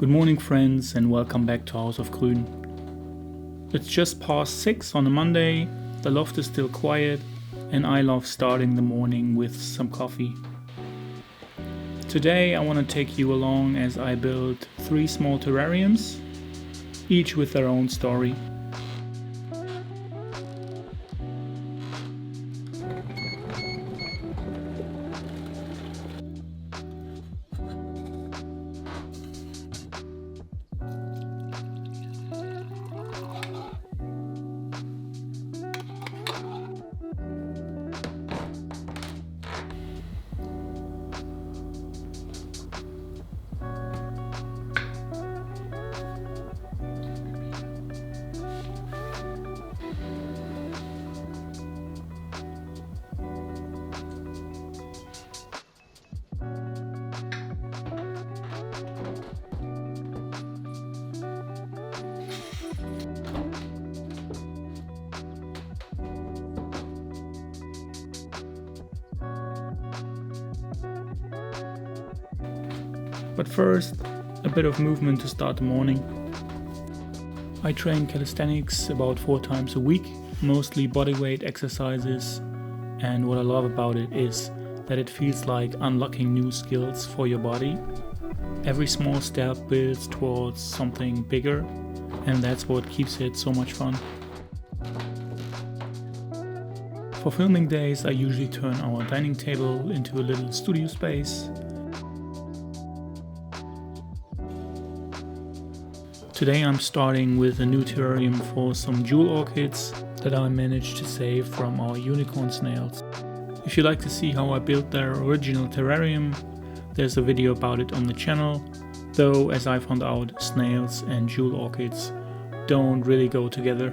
Good morning friends and welcome back to House of Grün. It's just past 6 on a Monday, the loft is still quiet and I love starting the morning with some coffee. Today I want to take you along as I build 3 small terrariums, each with their own story. But first, a bit of movement to start the morning. I train calisthenics about 4 times a week, mostly bodyweight exercises, and what I love about it is that it feels like unlocking new skills for your body. Every small step builds towards something bigger, and that's what keeps it so much fun. For filming days, I usually turn our dining table into a little studio space. Today I'm starting with a new terrarium for some jewel orchids that I managed to save from our unicorn snails. If you'd like to see how I built their original terrarium, there's a video about it on the channel, though as I found out, snails and jewel orchids don't really go together.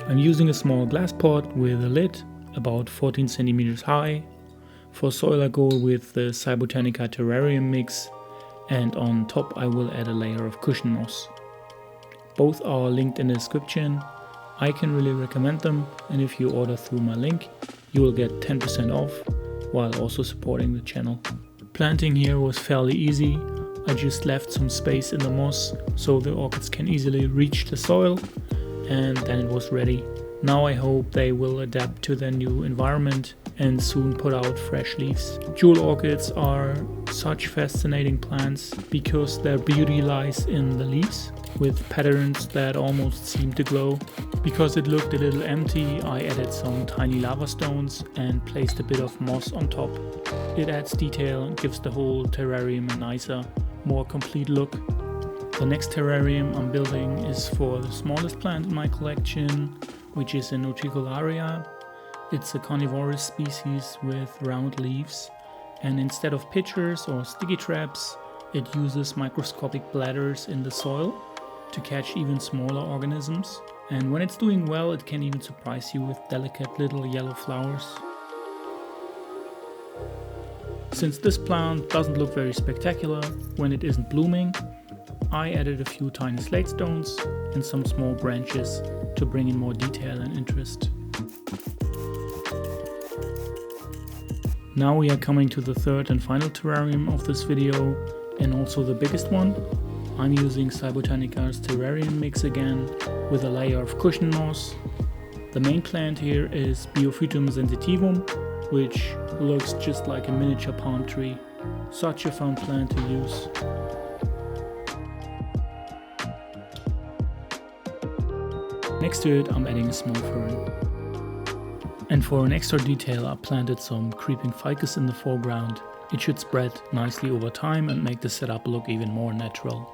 I'm using a small glass pot with a lid about 14 centimeters high. For soil I go with the Cybotanica terrarium mix, and on top I will add a layer of cushion moss. Both are linked in the description. I can really recommend them, and if you order through my link you will get 10% off while also supporting the channel. Planting here was fairly easy. I just left some space in the moss so the orchids can easily reach the soil, and then it was ready. Now I hope they will adapt to their new environment and soon put out fresh leaves. Jewel orchids are such fascinating plants because their beauty lies in the leaves, with patterns that almost seem to glow. Because it looked a little empty, I added some tiny lava stones and placed a bit of moss on top. It adds detail and gives the whole terrarium a nicer, more complete look. The next terrarium I'm building is for the smallest plant in my collection, which is an Utricularia. It's a carnivorous species with round leaves, and instead of pitchers or sticky traps, it uses microscopic bladders in the soil to catch even smaller organisms. And when it's doing well, it can even surprise you with delicate little yellow flowers. Since this plant doesn't look very spectacular when it isn't blooming, I added a few tiny slate stones and some small branches to bring in more detail and interest. Now we are coming to the third and final terrarium of this video, and also the biggest one. I'm using Cybotanica's terrarium mix again with a layer of cushion moss. The main plant here is Biophytum sensitivum, which looks just like a miniature palm tree. Such a fun plant to use. Next to it I'm adding a small fern. And for an extra detail I planted some creeping ficus in the foreground. It should spread nicely over time and make the setup look even more natural.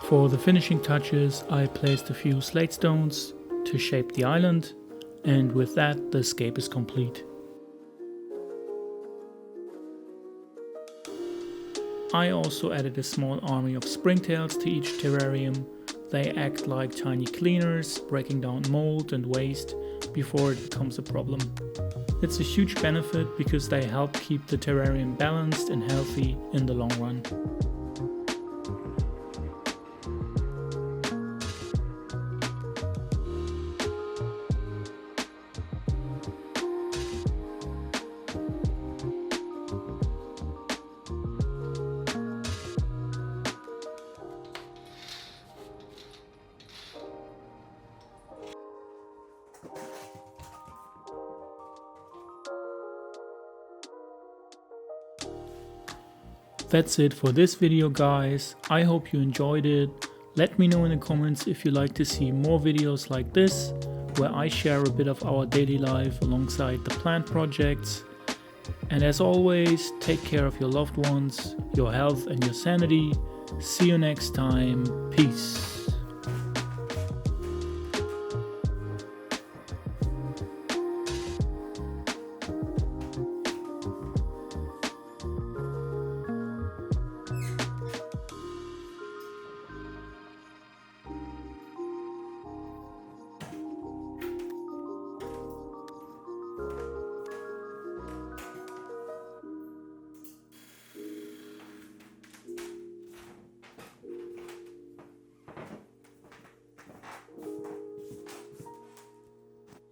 For the finishing touches I placed a few slate stones to shape the island, and with that the escape is complete. I also added a small army of springtails to each terrarium. They act like tiny cleaners, breaking down mold and waste before it becomes a problem. It's a huge benefit because they help keep the terrarium balanced and healthy in the long run. That's it for this video, guys. I hope you enjoyed it. Let me know in the comments if you'd like to see more videos like this, where I share a bit of our daily life alongside the plant projects. And as always, take care of your loved ones, your health and your sanity. See you next time. Peace.